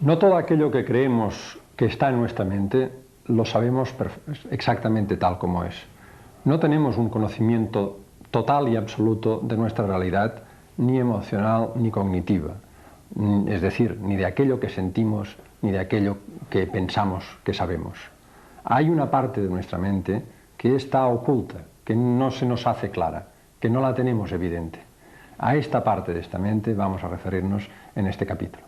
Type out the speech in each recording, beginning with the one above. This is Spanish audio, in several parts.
No todo aquello que creemos que está en nuestra mente lo sabemos exactamente tal como es. No tenemos un conocimiento total y absoluto de nuestra realidad, ni emocional ni cognitiva. Es decir, ni de aquello que sentimos, ni de aquello que pensamos que sabemos. Hay una parte de nuestra mente que está oculta, que no se nos hace clara, que no la tenemos evidente. A esta parte de esta mente vamos a referirnos en este capítulo.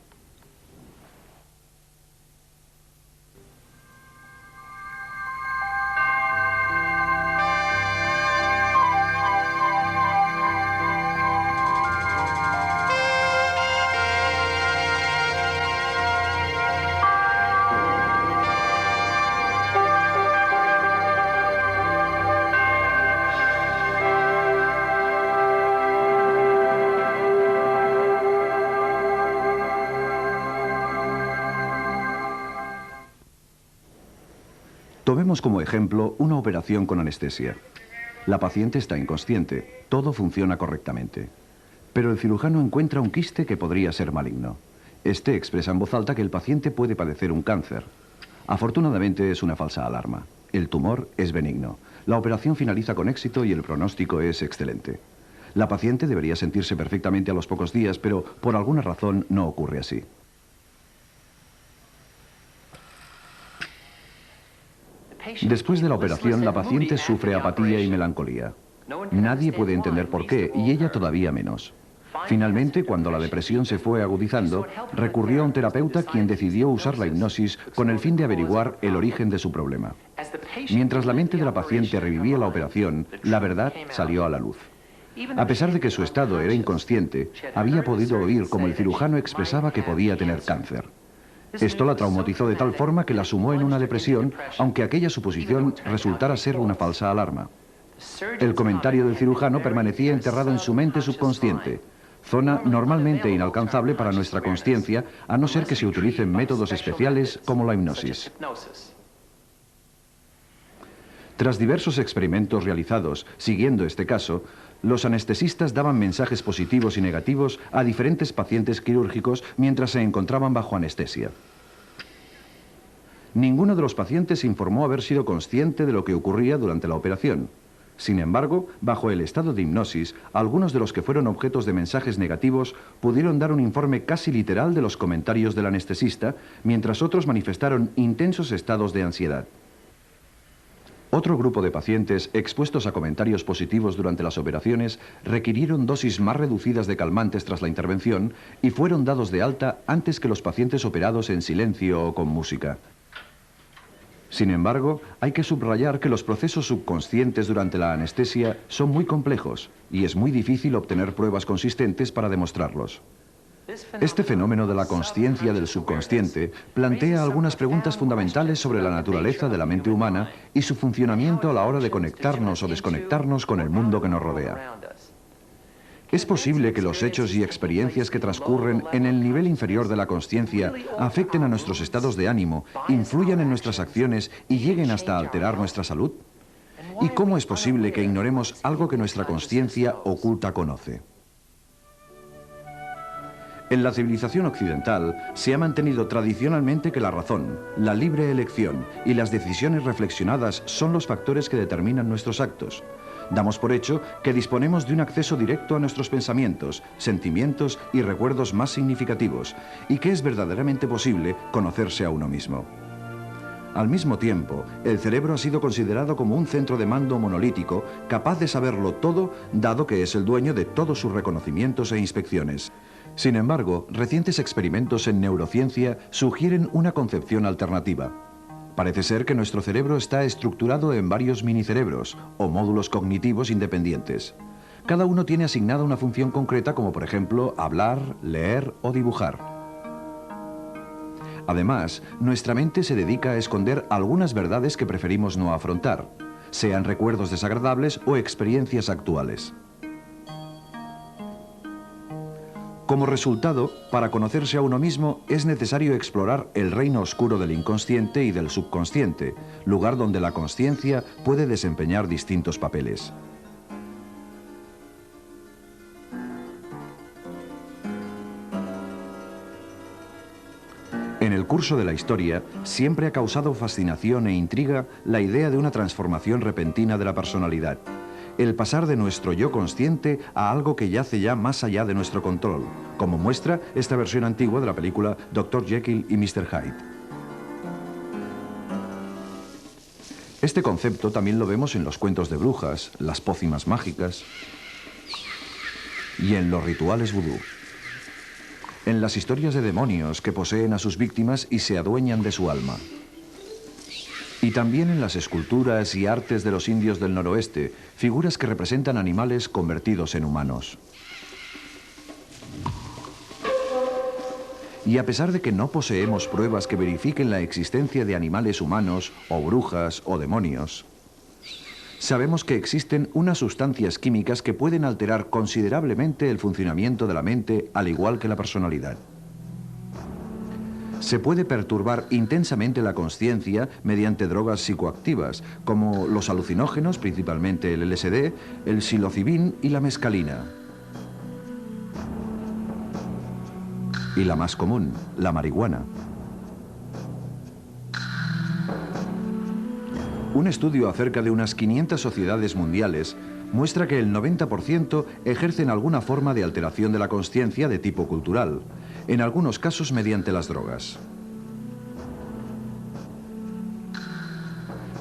Tomemos como ejemplo una operación con anestesia. La paciente está inconsciente, todo funciona correctamente. Pero el cirujano encuentra un quiste que podría ser maligno. Este expresa en voz alta que el paciente puede padecer un cáncer. Afortunadamente es una falsa alarma. El tumor es benigno. La operación finaliza con éxito y el pronóstico es excelente. La paciente debería sentirse perfectamente a los pocos días, pero por alguna razón no ocurre así. Después de la operación, la paciente sufre apatía y melancolía. Nadie puede entender por qué, y ella todavía menos. Finalmente, cuando la depresión se fue agudizando, recurrió a un terapeuta quien decidió usar la hipnosis con el fin de averiguar el origen de su problema. Mientras la mente de la paciente revivía la operación, la verdad salió a la luz. A pesar de que su estado era inconsciente, había podido oír cómo el cirujano expresaba que podía tener cáncer. Esto la traumatizó de tal forma que la sumó en una depresión, aunque aquella suposición resultara ser una falsa alarma. El comentario del cirujano permanecía enterrado en su mente subconsciente, zona normalmente inalcanzable para nuestra consciencia, a no ser que se utilicen métodos especiales como la hipnosis. Tras diversos experimentos realizados siguiendo este caso, los anestesistas daban mensajes positivos y negativos a diferentes pacientes quirúrgicos mientras se encontraban bajo anestesia. Ninguno de los pacientes informó haber sido consciente de lo que ocurría durante la operación. Sin embargo, bajo el estado de hipnosis, algunos de los que fueron objetos de mensajes negativos pudieron dar un informe casi literal de los comentarios del anestesista, mientras otros manifestaron intensos estados de ansiedad. Otro grupo de pacientes expuestos a comentarios positivos durante las operaciones requirieron dosis más reducidas de calmantes tras la intervención y fueron dados de alta antes que los pacientes operados en silencio o con música. Sin embargo, hay que subrayar que los procesos subconscientes durante la anestesia son muy complejos y es muy difícil obtener pruebas consistentes para demostrarlos. Este fenómeno de la consciencia del subconsciente plantea algunas preguntas fundamentales sobre la naturaleza de la mente humana y su funcionamiento a la hora de conectarnos o desconectarnos con el mundo que nos rodea. ¿Es posible que los hechos y experiencias que transcurren en el nivel inferior de la consciencia afecten a nuestros estados de ánimo, influyan en nuestras acciones y lleguen hasta alterar nuestra salud? ¿Y cómo es posible que ignoremos algo que nuestra consciencia oculta conoce? En la civilización occidental se ha mantenido tradicionalmente que la razón, la libre elección y las decisiones reflexionadas son los factores que determinan nuestros actos. Damos por hecho que disponemos de un acceso directo a nuestros pensamientos, sentimientos y recuerdos más significativos, y que es verdaderamente posible conocerse a uno mismo. Al mismo tiempo, el cerebro ha sido considerado como un centro de mando monolítico, capaz de saberlo todo, dado que es el dueño de todos sus reconocimientos e inspecciones. Sin embargo, recientes experimentos en neurociencia sugieren una concepción alternativa. Parece ser que nuestro cerebro está estructurado en varios minicerebros, o módulos cognitivos independientes. Cada uno tiene asignada una función concreta como, por ejemplo, hablar, leer o dibujar. Además, nuestra mente se dedica a esconder algunas verdades que preferimos no afrontar, sean recuerdos desagradables o experiencias actuales. Como resultado, para conocerse a uno mismo es necesario explorar el reino oscuro del inconsciente y del subconsciente, lugar donde la consciencia puede desempeñar distintos papeles. En curso de la historia, siempre ha causado fascinación e intriga la idea de una transformación repentina de la personalidad. El pasar de nuestro yo consciente a algo que yace ya más allá de nuestro control, como muestra esta versión antigua de la película Dr. Jekyll y Mr. Hyde. Este concepto también lo vemos en los cuentos de brujas, las pócimas mágicas y en los rituales vudú. En las historias de demonios que poseen a sus víctimas y se adueñan de su alma. Y también en las esculturas y artes de los indios del noroeste, figuras que representan animales convertidos en humanos. Y a pesar de que no poseemos pruebas que verifiquen la existencia de animales humanos, o brujas, o demonios, sabemos que existen unas sustancias químicas que pueden alterar considerablemente el funcionamiento de la mente, al igual que la personalidad. Se puede perturbar intensamente la consciencia mediante drogas psicoactivas, como los alucinógenos, principalmente el LSD, el psilocibin y la mescalina. Y la más común, la marihuana. Un estudio acerca de unas 500 sociedades mundiales muestra que el 90% ejercen alguna forma de alteración de la consciencia de tipo cultural, en algunos casos mediante las drogas,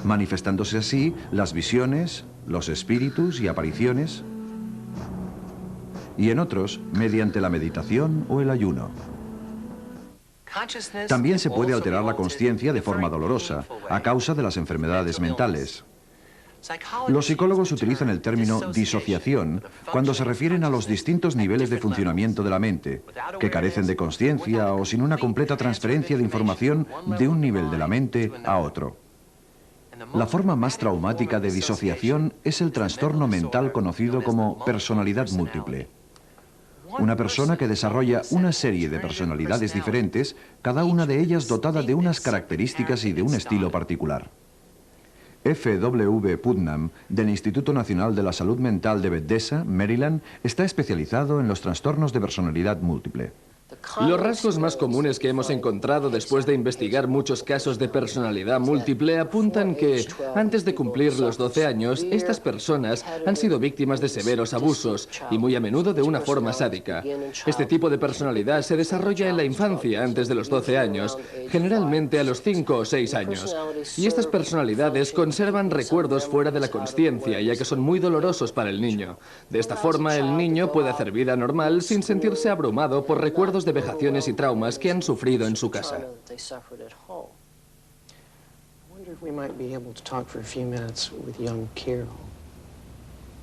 manifestándose así las visiones, los espíritus y apariciones, y en otros mediante la meditación o el ayuno. También se puede alterar la consciencia de forma dolorosa, a causa de las enfermedades mentales. Los psicólogos utilizan el término disociación cuando se refieren a los distintos niveles de funcionamiento de la mente, que carecen de consciencia o sin una completa transferencia de información de un nivel de la mente a otro. La forma más traumática de disociación es el trastorno mental conocido como personalidad múltiple. Una persona que desarrolla una serie de personalidades diferentes, cada una de ellas dotada de unas características y de un estilo particular. F.W. Putnam, del Instituto Nacional de la Salud Mental de Bethesda, Maryland, está especializado en los trastornos de personalidad múltiple. Los rasgos más comunes que hemos encontrado después de investigar muchos casos de personalidad múltiple apuntan que, antes de cumplir los 12 años, estas personas han sido víctimas de severos abusos y muy a menudo de una forma sádica. Este tipo de personalidad se desarrolla en la infancia antes de los 12 años, generalmente a los 5 o 6 años. Y estas personalidades conservan recuerdos fuera de la consciencia, ya que son muy dolorosos para el niño. De esta forma, el niño puede hacer vida normal sin sentirse abrumado por recuerdos de vejaciones y traumas que han sufrido en su casa.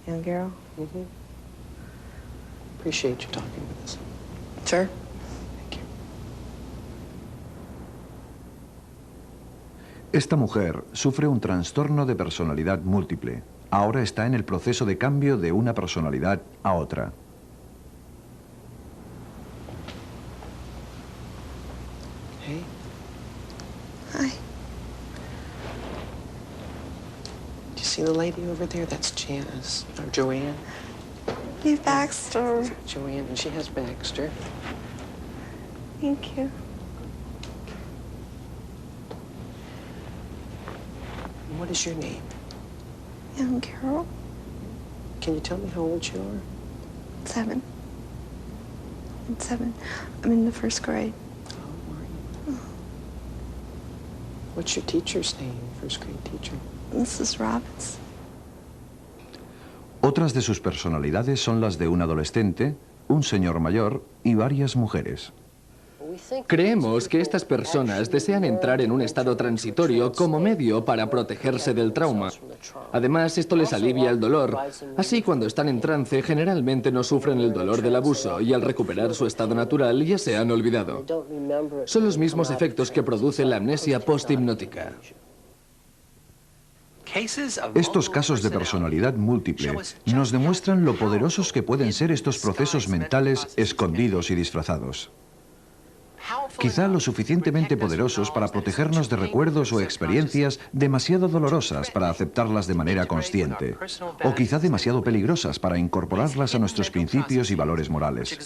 Young Carol? Appreciate you talking with us. Sure. Thank you. Esta mujer sufre un trastorno de personalidad múltiple. Ahora está en el proceso de cambio de una personalidad a otra. Hey. Hi. Do you see the lady over there? That's Janice, or Joanne. Hey, Baxter. Joanne, and she has Baxter. Thank you. And what is your name? Young Carol. Can you tell me how old you are? 7. I'm 7. I'm in the 1st grade. Oh, are you? What's your teacher's name, first grade teacher? Mrs. Robbins. Otras de sus personalidades son las de un adolescente, un señor mayor y varias mujeres. Creemos que estas personas desean entrar en un estado transitorio como medio para protegerse del trauma. Además, esto les alivia el dolor. Así, cuando están en trance, generalmente no sufren el dolor del abuso y al recuperar su estado natural ya se han olvidado. Son los mismos efectos que produce la amnesia posthipnótica. Estos casos de personalidad múltiple nos demuestran lo poderosos que pueden ser estos procesos mentales escondidos y disfrazados. Quizá lo suficientemente poderosos para protegernos de recuerdos o experiencias demasiado dolorosas para aceptarlas de manera consciente, o quizá demasiado peligrosas para incorporarlas a nuestros principios y valores morales.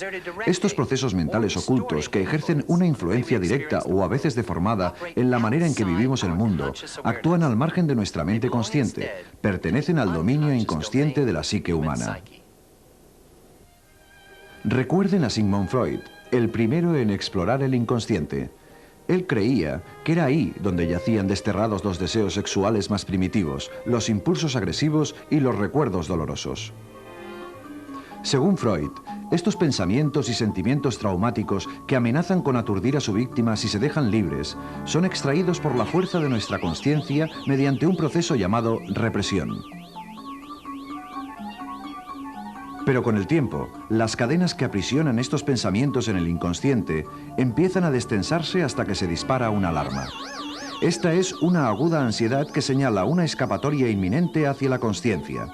Estos procesos mentales ocultos que ejercen una influencia directa o a veces deformada en la manera en que vivimos el mundo, actúan al margen de nuestra mente consciente, pertenecen al dominio inconsciente de la psique humana. Recuerden a Sigmund Freud, el primero en explorar el inconsciente. Él creía que era ahí donde yacían desterrados los deseos sexuales más primitivos, los impulsos agresivos y los recuerdos dolorosos. Según Freud, estos pensamientos y sentimientos traumáticos que amenazan con aturdir a su víctima si se dejan libres, son extraídos por la fuerza de nuestra consciencia mediante un proceso llamado represión. Pero con el tiempo, las cadenas que aprisionan estos pensamientos en el inconsciente empiezan a destensarse hasta que se dispara una alarma. Esta es una aguda ansiedad que señala una escapatoria inminente hacia la consciencia.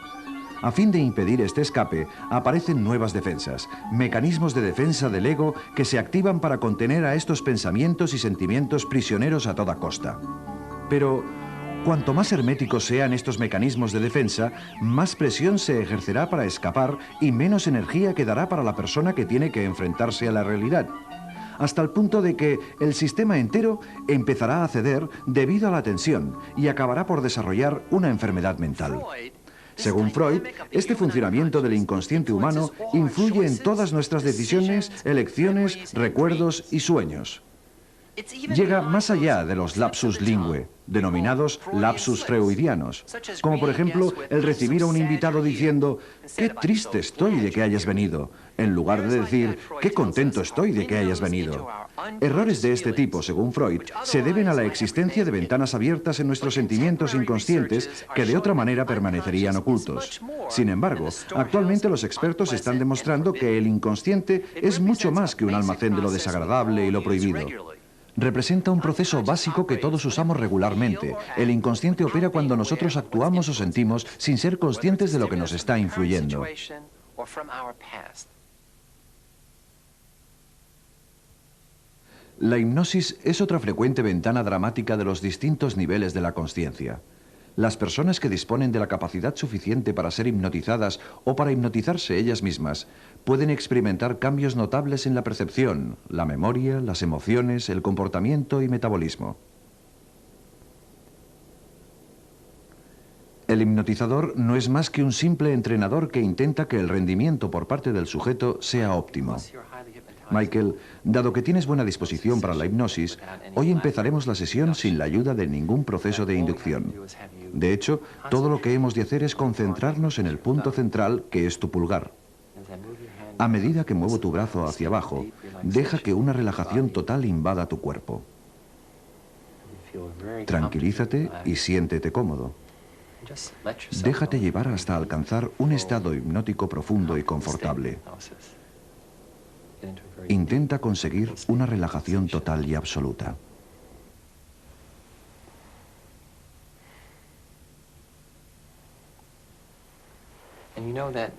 A fin de impedir este escape, aparecen nuevas defensas, mecanismos de defensa del ego que se activan para contener a estos pensamientos y sentimientos prisioneros a toda costa. Pero cuanto más herméticos sean estos mecanismos de defensa, más presión se ejercerá para escapar y menos energía quedará para la persona que tiene que enfrentarse a la realidad, hasta el punto de que el sistema entero empezará a ceder debido a la tensión y acabará por desarrollar una enfermedad mental. Según Freud, este funcionamiento del inconsciente humano influye en todas nuestras decisiones, elecciones, recuerdos y sueños. Llega más allá de los lapsus lingue, denominados lapsus freudianos, como por ejemplo el recibir a un invitado diciendo «qué triste estoy de que hayas venido», en lugar de decir «qué contento estoy de que hayas venido». Errores de este tipo, según Freud, se deben a la existencia de ventanas abiertas en nuestros sentimientos inconscientes que de otra manera permanecerían ocultos. Sin embargo, actualmente los expertos están demostrando que el inconsciente es mucho más que un almacén de lo desagradable y lo prohibido. Representa un proceso básico que todos usamos regularmente. El inconsciente opera cuando nosotros actuamos o sentimos sin ser conscientes de lo que nos está influyendo. La hipnosis es otra frecuente ventana dramática de los distintos niveles de la consciencia. Las personas que disponen de la capacidad suficiente para ser hipnotizadas o para hipnotizarse ellas mismas pueden experimentar cambios notables en la percepción, la memoria, las emociones, el comportamiento y metabolismo. El hipnotizador no es más que un simple entrenador que intenta que el rendimiento por parte del sujeto sea óptimo. Michael, dado que tienes buena disposición para la hipnosis, hoy empezaremos la sesión sin la ayuda de ningún proceso de inducción. De hecho, todo lo que hemos de hacer es concentrarnos en el punto central, que es tu pulgar. A medida que muevo tu brazo hacia abajo, deja que una relajación total invada tu cuerpo. Tranquilízate y siéntete cómodo. Déjate llevar hasta alcanzar un estado hipnótico profundo y confortable. Intenta conseguir una relajación total y absoluta.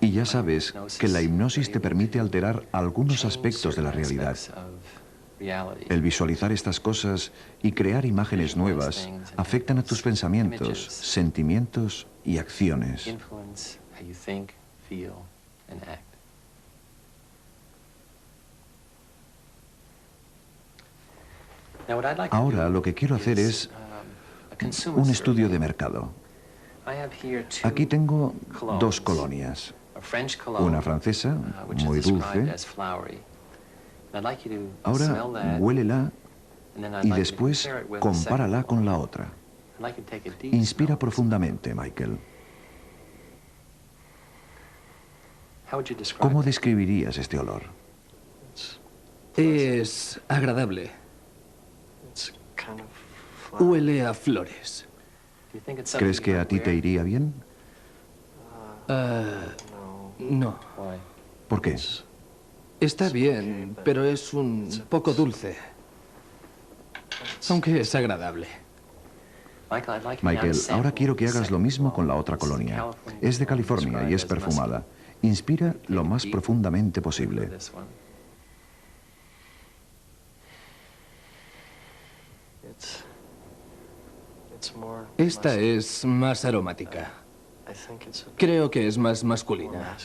Y ya sabes que la hipnosis te permite alterar algunos aspectos de la realidad. El visualizar estas cosas y crear imágenes nuevas afectan a tus pensamientos, sentimientos y acciones. Ahora lo que quiero hacer es un estudio de mercado. Aquí tengo dos colonias. Una francesa, muy dulce. Ahora huélela y después compárala con la otra. Inspira profundamente, Michael. ¿Cómo describirías este olor? Es agradable. Huele a flores. ¿Crees que a ti te iría bien? No. ¿Por qué? Está bien, pero es un poco dulce. Aunque es agradable. Michael, ahora quiero que hagas lo mismo con la otra colonia. Es de California y es perfumada. Inspira lo más profundamente posible. Esta es más aromática. Creo que es más masculina.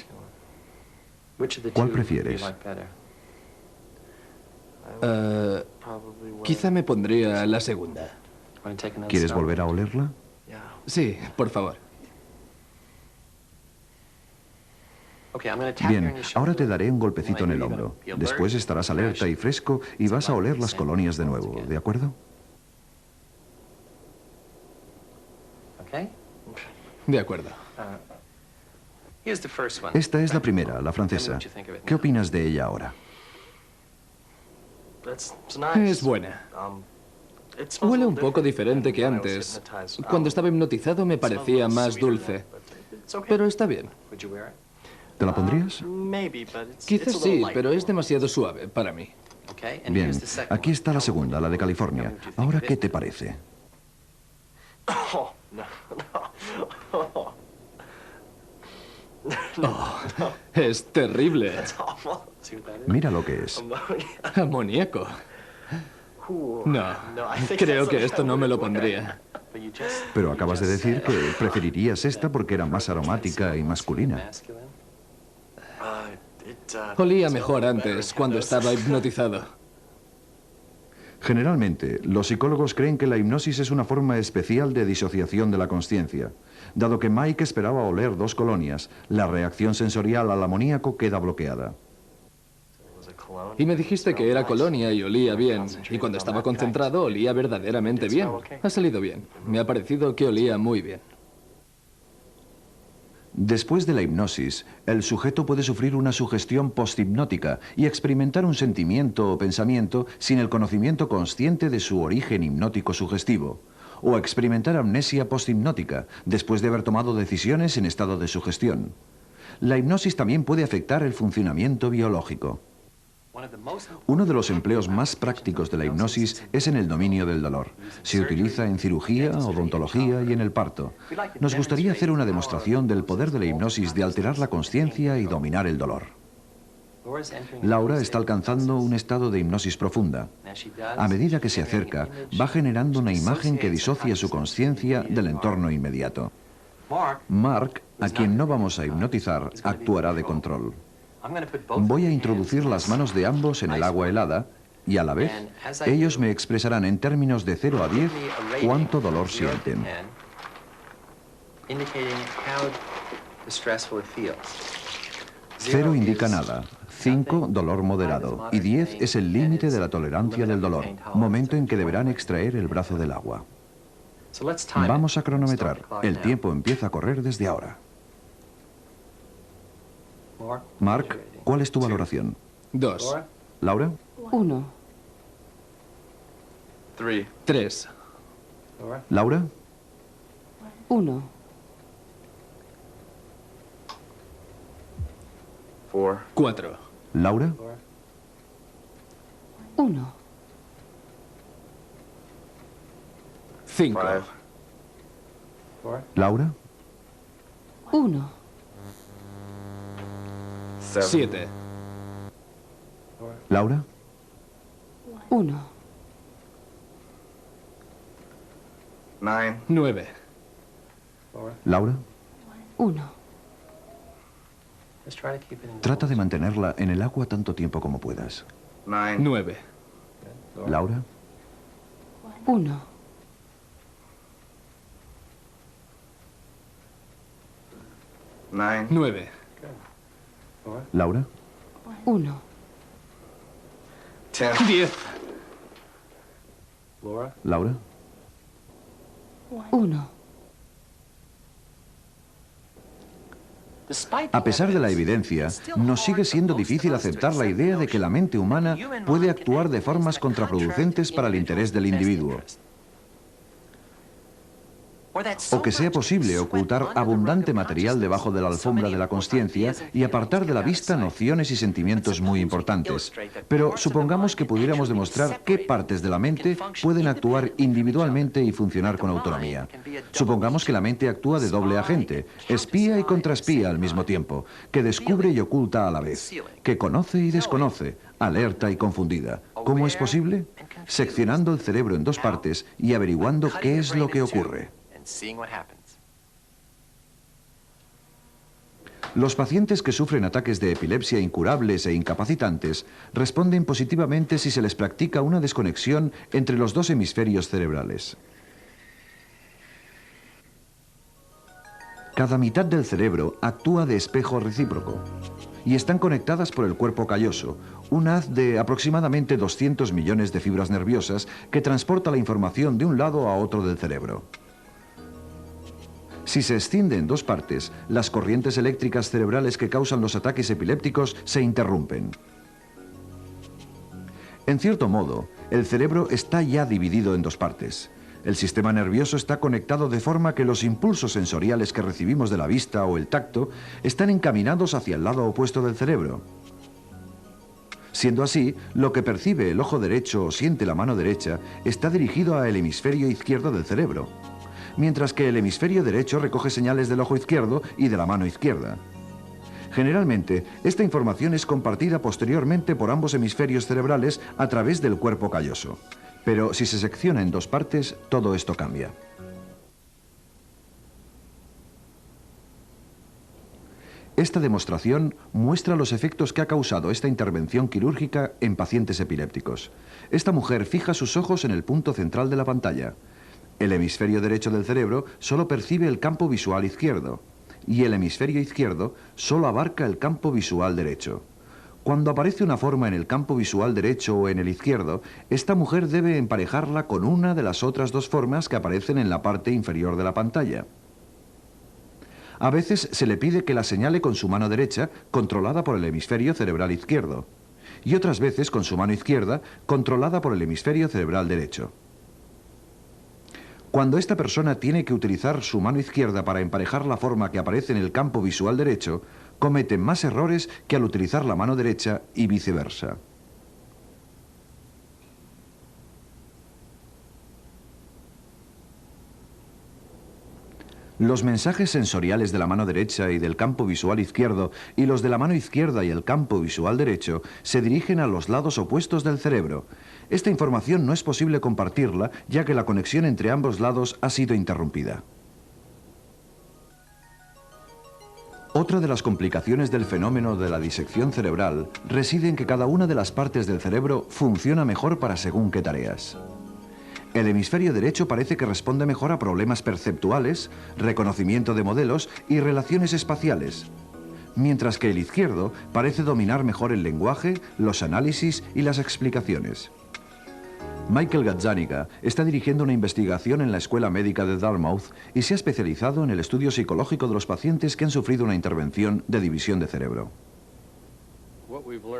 ¿Cuál prefieres? Quizá me pondría la segunda. ¿Quieres volver a olerla? Sí, por favor. Bien, ahora te daré un golpecito en el hombro. Después estarás alerta y fresco y vas a oler las colonias de nuevo, ¿de acuerdo? De acuerdo. Esta es la primera, la francesa. ¿Qué opinas de ella ahora? Es buena. Huele un poco diferente que antes. Cuando estaba hipnotizado me parecía más dulce. Pero está bien. ¿Te la pondrías? Quizás sí, pero es demasiado suave para mí. Bien, aquí está la segunda, la de California. Ahora, ¿qué te parece? Oh, es terrible. Mira lo que es. Amoníaco. No, creo que esto no me lo pondría. Pero acabas de decir que preferirías esta porque era más aromática y masculina. Olía mejor antes, cuando estaba hipnotizado. Generalmente, los psicólogos creen que la hipnosis es una forma especial de disociación de la consciencia. Dado que Mike esperaba oler 2 colonias, la reacción sensorial al amoníaco queda bloqueada. Y me dijiste que era colonia y olía bien. Y cuando estaba concentrado olía verdaderamente bien. Ha salido bien. Me ha parecido que olía muy bien. Después de la hipnosis, el sujeto puede sufrir una sugestión posthipnótica y experimentar un sentimiento o pensamiento sin el conocimiento consciente de su origen hipnótico sugestivo, o experimentar amnesia posthipnótica después de haber tomado decisiones en estado de sugestión. La hipnosis también puede afectar el funcionamiento biológico. Uno de los empleos más prácticos de la hipnosis es en el dominio del dolor. Se utiliza en cirugía, odontología y en el parto. Nos gustaría hacer una demostración del poder de la hipnosis de alterar la consciencia y dominar el dolor. Laura está alcanzando un estado de hipnosis profunda. A medida que se acerca, va generando una imagen que disocia su consciencia del entorno inmediato. Mark, a quien no vamos a hipnotizar, actuará de control. Voy a introducir las manos de ambos en el agua helada y a la vez ellos me expresarán en términos de 0 a 10 cuánto dolor sienten. 0 indica nada, 5 dolor moderado y 10 es el límite de la tolerancia del dolor, momento en que deberán extraer el brazo del agua. Vamos a cronometrar. El tiempo empieza a correr desde ahora. Mark, ¿cuál es tu valoración? 2. ¿Laura? 1. 3. ¿Laura? 1. 4. ¿Laura? 1. 5. ¿Laura? 1. 7. ¿Laura? 1. 9. ¿Laura? 1. Trata de mantenerla en el agua tanto tiempo como puedas. 9. ¿Laura? 1. 9. ¿Laura? 1. 10. ¿Laura? 1. A pesar de la evidencia, nos sigue siendo difícil aceptar la idea de que la mente humana puede actuar de formas contraproducentes para el interés del individuo. O que sea posible ocultar abundante material debajo de la alfombra de la consciencia y apartar de la vista nociones y sentimientos muy importantes. Pero supongamos que pudiéramos demostrar qué partes de la mente pueden actuar individualmente y funcionar con autonomía. Supongamos que la mente actúa de doble agente, espía y contraespía al mismo tiempo, que descubre y oculta a la vez, que conoce y desconoce, alerta y confundida. ¿Cómo es posible? seccionando el cerebro en dos partes y averiguando qué es lo que ocurre. Los pacientes que sufren ataques de epilepsia incurables e incapacitantes responden positivamente si se les practica una desconexión entre los dos hemisferios cerebrales. Cada mitad del cerebro actúa de espejo recíproco y están conectadas por el cuerpo calloso, un haz de aproximadamente 200 millones de fibras nerviosas que transporta la información de un lado a otro del cerebro. Si se escinde en dos partes, las corrientes eléctricas cerebrales que causan los ataques epilépticos se interrumpen. En cierto modo, el cerebro está ya dividido en dos partes. El sistema nervioso está conectado de forma que los impulsos sensoriales que recibimos de la vista o el tacto están encaminados hacia el lado opuesto del cerebro. Siendo así, lo que percibe el ojo derecho o siente la mano derecha está dirigido al hemisferio izquierdo del cerebro, mientras que el hemisferio derecho recoge señales del ojo izquierdo y de la mano izquierda. Generalmente, esta información es compartida posteriormente por ambos hemisferios cerebrales a través del cuerpo calloso. Pero si se secciona en dos partes, todo esto cambia. Esta demostración muestra los efectos que ha causado esta intervención quirúrgica en pacientes epilépticos. Esta mujer fija sus ojos en el punto central de la pantalla. El hemisferio derecho del cerebro solo percibe el campo visual izquierdo y el hemisferio izquierdo solo abarca el campo visual derecho. Cuando aparece una forma en el campo visual derecho o en el izquierdo, esta mujer debe emparejarla con una de las otras dos formas que aparecen en la parte inferior de la pantalla. A veces se le pide que la señale con su mano derecha, controlada por el hemisferio cerebral izquierdo, y otras veces con su mano izquierda, controlada por el hemisferio cerebral derecho. Cuando esta persona tiene que utilizar su mano izquierda para emparejar la forma que aparece en el campo visual derecho, comete más errores que al utilizar la mano derecha y viceversa. Los mensajes sensoriales de la mano derecha y del campo visual izquierdo y los de la mano izquierda y el campo visual derecho se dirigen a los lados opuestos del cerebro. Esta información no es posible compartirla, ya que la conexión entre ambos lados ha sido interrumpida. Otra de las complicaciones del fenómeno de la disección cerebral reside en que cada una de las partes del cerebro funciona mejor para según qué tareas. El hemisferio derecho parece que responde mejor a problemas perceptuales, reconocimiento de modelos y relaciones espaciales, mientras que el izquierdo parece dominar mejor el lenguaje, los análisis y las explicaciones. Michael Gazzaniga está dirigiendo una investigación en la Escuela Médica de Dartmouth y se ha especializado en el estudio psicológico de los pacientes que han sufrido una intervención de división de cerebro.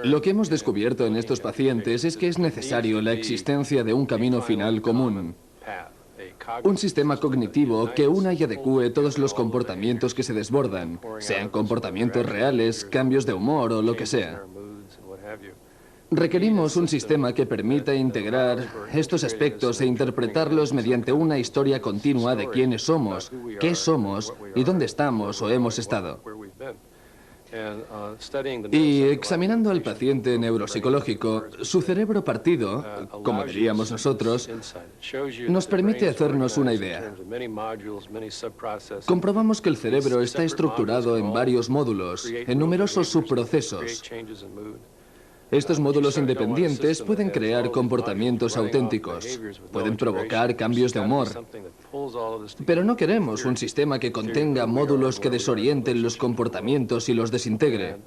Lo que hemos descubierto en estos pacientes es que es necesario la existencia de un camino final común. Un sistema cognitivo que una y adecúe todos los comportamientos que se desbordan, sean comportamientos reales, cambios de humor o lo que sea. Requerimos un sistema que permita integrar estos aspectos e interpretarlos mediante una historia continua de quiénes somos, qué somos y dónde estamos o hemos estado. Y examinando al paciente neuropsicológico, su cerebro partido, como diríamos nosotros, nos permite hacernos una idea. Comprobamos que el cerebro está estructurado en varios módulos, en numerosos subprocesos. Estos módulos independientes pueden crear comportamientos auténticos, pueden provocar cambios de humor. Pero no queremos un sistema que contenga módulos que desorienten los comportamientos y los desintegre.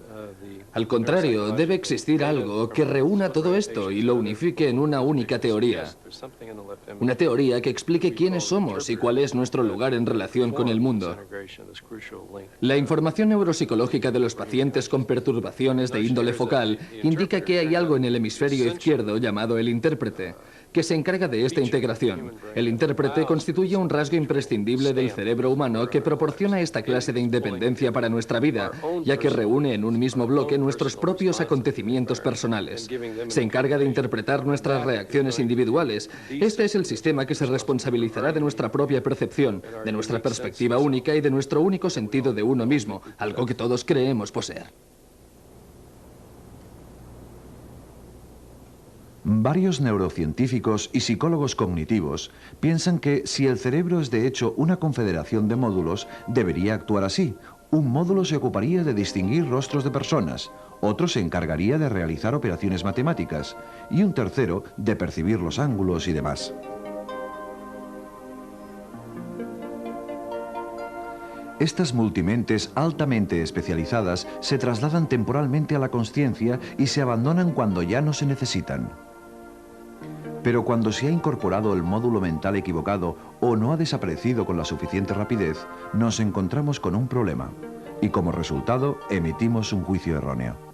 Al contrario, debe existir algo que reúna todo esto y lo unifique en una única teoría. Una teoría que explique quiénes somos y cuál es nuestro lugar en relación con el mundo. La información neuropsicológica de los pacientes con perturbaciones de índole focal indica que hay algo en el hemisferio izquierdo llamado el intérprete, que se encarga de esta integración. El intérprete constituye un rasgo imprescindible del cerebro humano que proporciona esta clase de independencia para nuestra vida, ya que reúne en un mismo bloque nuestros propios acontecimientos personales. Se encarga de interpretar nuestras reacciones individuales. Este es el sistema que se responsabilizará de nuestra propia percepción, de nuestra perspectiva única y de nuestro único sentido de uno mismo, algo que todos creemos poseer. Varios neurocientíficos y psicólogos cognitivos piensan que si el cerebro es de hecho una confederación de módulos, debería actuar así. Un módulo se ocuparía de distinguir rostros de personas, otro se encargaría de realizar operaciones matemáticas y un tercero de percibir los ángulos y demás. Estas multimentes altamente especializadas se trasladan temporalmente a la consciencia y se abandonan cuando ya no se necesitan. Pero cuando se ha incorporado el módulo mental equivocado o no ha desaparecido con la suficiente rapidez, nos encontramos con un problema y como resultado emitimos un juicio erróneo.